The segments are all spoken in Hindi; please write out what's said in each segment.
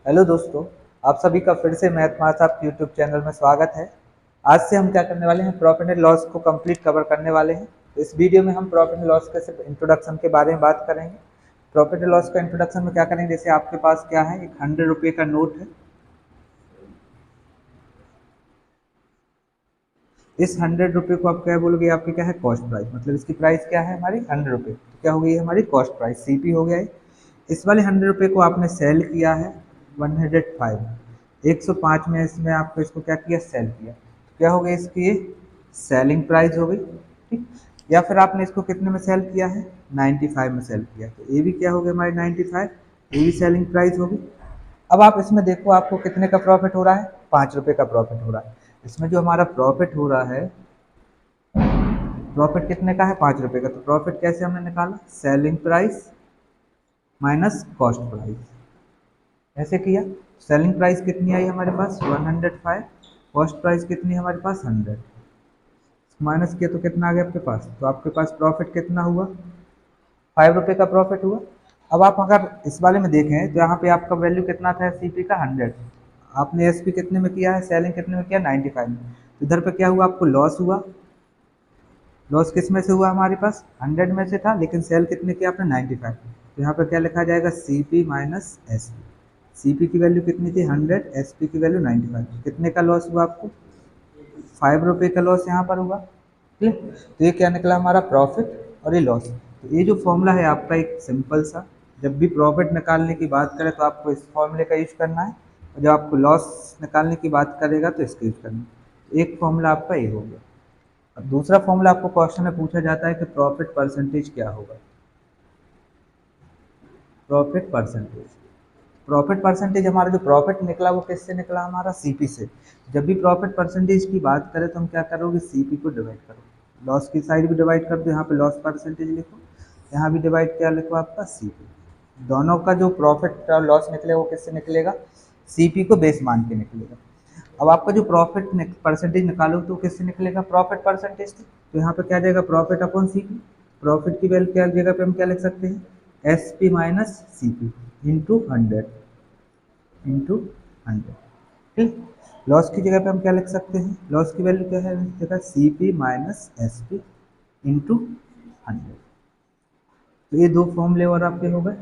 हेलो दोस्तों, आप सभी का फिर से मैथ मास आपके यूट्यूब चैनल में स्वागत है। आज से हम क्या करने वाले हैं, प्रॉफिट एंड लॉस को कंप्लीट कवर करने वाले हैं। तो इस वीडियो में हम प्रॉफिट एंड लॉस के सिर्फ इंट्रोडक्शन के बारे में बात करेंगे। प्रॉफिट एंड लॉस का इंट्रोडक्शन में क्या करेंगे, जैसे आपके पास क्या है, एक 100 रुपये का नोट है। इस 100 रुपये को आप क्या बोलोगे, आपके क्या है, कॉस्ट प्राइस। मतलब इसकी प्राइस क्या है हमारी 100 रुपये, तो क्या हो गई हमारी कॉस्ट प्राइस, सीपी हो गया है। इस वाले 100 रुपये को आपने सेल किया है 105, 105 में इसमें आपको इसको क्या किया, सेल किया, तो क्या हो गया, इसकी ये सेलिंग प्राइस हो गई। ठीक, या फिर आपने इसको कितने में सेल किया है, 95 में सेल किया, तो ये भी क्या हो गया हमारी 95, ये भी सेलिंग प्राइस होगी। अब आप इसमें देखो आपको कितने का प्रॉफिट हो रहा है, 5 रुपये का प्रॉफिट हो रहा है। इसमें जो हमारा प्रॉफिट हो रहा है, प्रॉफिट कितने का है, 5 रुपये का। तो प्रॉफिट कैसे हमने निकाला, selling price minus cost price, ऐसे किया। सेलिंग प्राइस कितनी आई हमारे पास 105, कॉस्ट प्राइस कितनी है हमारे पास 100, माइनस किया तो कितना आ गया आपके पास, तो आपके पास प्रॉफिट कितना हुआ, 5 रुपये का प्रॉफिट हुआ। अब आप अगर इस वाले में देखें तो यहाँ पे आपका वैल्यू कितना था सीपी का 100, आपने एसपी कितने में किया है, सेलिंग कितने में किया 95 में, तो इधर पे क्या हुआ, आपको लॉस हुआ। लॉस किस में से हुआ, हमारे पास 100 में से था, लेकिन सेल कितने किया आपने 95, तो यहाँ पर क्या लिखा जाएगा, C P minus S P. C P की वैल्यू कितनी थी 100, एस पी की वैल्यू 95, कितने का लॉस हुआ आपको, 5 रुपये का लॉस यहाँ पर हुआ। क्लियर, तो ये क्या निकला हमारा प्रॉफिट और ये लॉस। तो ये जो फॉर्मूला है आपका एक सिंपल सा, जब भी प्रॉफिट निकालने की बात करें तो आपको इस फॉर्मूले का यूज करना है, और जब आपको लॉस निकालने की बात करेगा तो इसका यूज करना है। तो एक फॉर्मूला आपका ये हो गया। अब दूसरा फॉर्मूला आपको क्वेश्चन में पूछा जाता है कि प्रॉफिट परसेंटेज क्या होगा। प्रॉफिट परसेंटेज, प्रॉफिट परसेंटेज हमारा जो प्रॉफिट निकला वो किससे निकला, हमारा सीपी से। जब भी प्रॉफिट परसेंटेज की बात करें तो हम क्या करोगे, सीपी को डिवाइड करो, लॉस की साइड भी डिवाइड कर दो, यहाँ पे लॉस परसेंटेज लिखो, यहाँ भी डिवाइड क्या लिखो आपका, सीपी। दोनों का जो प्रॉफिट और लॉस निकलेगा वो किससे निकलेगा, सीपी को बेस मान के निकलेगा। अब आपका जो प्रॉफिट परसेंटेज निकालो तो किससे निकलेगा, प्रॉफिट परसेंटेज से, तो यहाँ पे क्या जाएगा, प्रॉफिट अपॉन सीपी। प्रॉफिट की वैल्यू क्या जगह पे हम क्या लिख सकते हैं, S P minus C P into 100, into 100। ठीक, लॉस की जगह पे हम क्या लिख सकते हैं, लॉस की वैल्यू क्या है, जगह C P minus S P into 100। तो ये दो फॉर्मूले और आपके हो गए,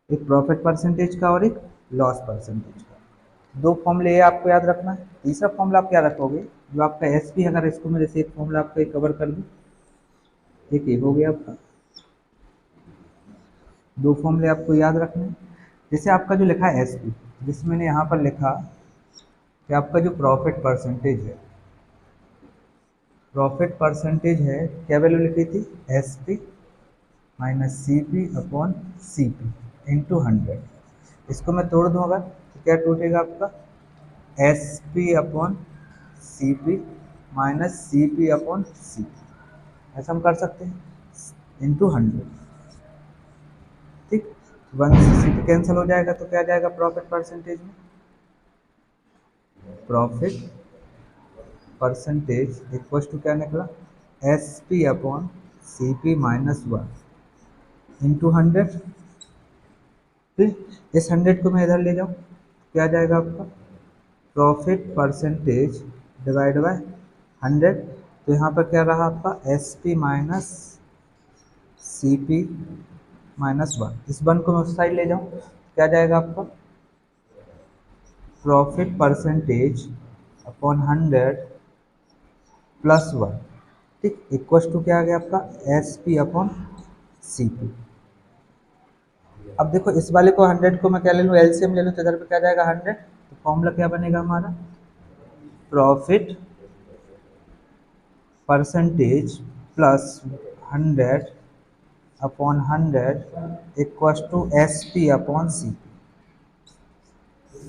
एक प्रॉफिट परसेंटेज का और एक लॉस परसेंटेज का। दो फॉर्मूले ये आपको याद रखना है। तीसरा फॉर्मूला आप क्या रखोगे, जो आपका एस पी, अगर इसको मैं जैसे एक फॉर्मूला आपका कवर कर दूँ, एक ये हो गया आपका, दो फॉर्मूले आपको याद रखने हैं। जैसे आपका जो लिखा है एस पी, जिसमें मैंने यहाँ पर लिखा कि आपका जो प्रॉफिट परसेंटेज है, प्रॉफिट परसेंटेज है, क्या वैल्यू लिखी थी, S P minus C P upon C P into 100। इसको मैं तोड़ दूंगा तो क्या टूटेगा आपका, S P upon C P minus C P upon C P, ऐसा हम कर सकते हैं, इंटू 100। ठीक, 1 से सी पी कैंसिल हो जाएगा तो क्या आ जाएगा प्रॉफिट परसेंटेज में, प्रॉफिट परसेंटेज इक्वल टू क्या निकला, S P upon C P minus 1 into 100। फिर इस 100 को मैं इधर ले जाऊँ, क्या आ जाएगा आपका, प्रॉफिट परसेंटेज डिवाइड बाय 100। तो यहाँ पर क्या रहा आपका, S P minus C P minus 1, इस 1 को मैं उस साइड ले जाऊँ, क्या जाएगा आपका, प्रॉफिट परसेंटेज अपॉन 100 प्लस 1। ठीक, इक्वल टू क्या आ गया आपका, S P upon C P. अब देखो इस वाले को 100 को मैं क्या ले लूँ, एलसीएम ले लूँ, तो इधर पे क्या जाएगा 100, तो फॉर्मूला क्या बनेगा हमारा, profit percentage plus 100 upon 100 equal to S P upon C.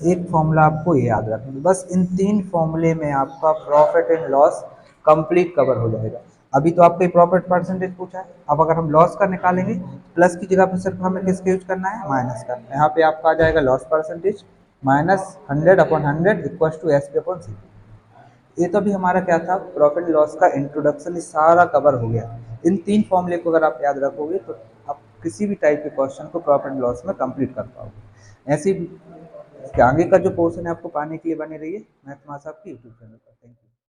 एक फॉर्मूला आपको ये याद रखना है, बस इन तीन फॉर्मूले में आपका profit and loss complete cover हो जाएगा। अभी तो आपको प्रॉफिट परसेंटेज पूछा है, अब अगर हम लॉस का निकालेंगे, प्लस की जगह पर सिर्फ हमें किसका यूज करना है, माइनस का। यहाँ पे आपका आ जाएगा loss percentage minus 100 upon 100 equal to S P upon C. ये तो भी हमारा क्या था, प्रॉफिट लॉस का इंट्रोडक्शन, सारा कवर हो गया। इन तीन फॉर्मूले को अगर आप याद रखोगे तो आप किसी भी टाइप के क्वेश्चन को प्रॉफिट लॉस में कंप्लीट कर पाओगे। ऐसी इसके आगे का जो पोर्शन है आपको पाने के लिए बने रहिए मैथ मास आपकी यूट्यूब चैनल पर।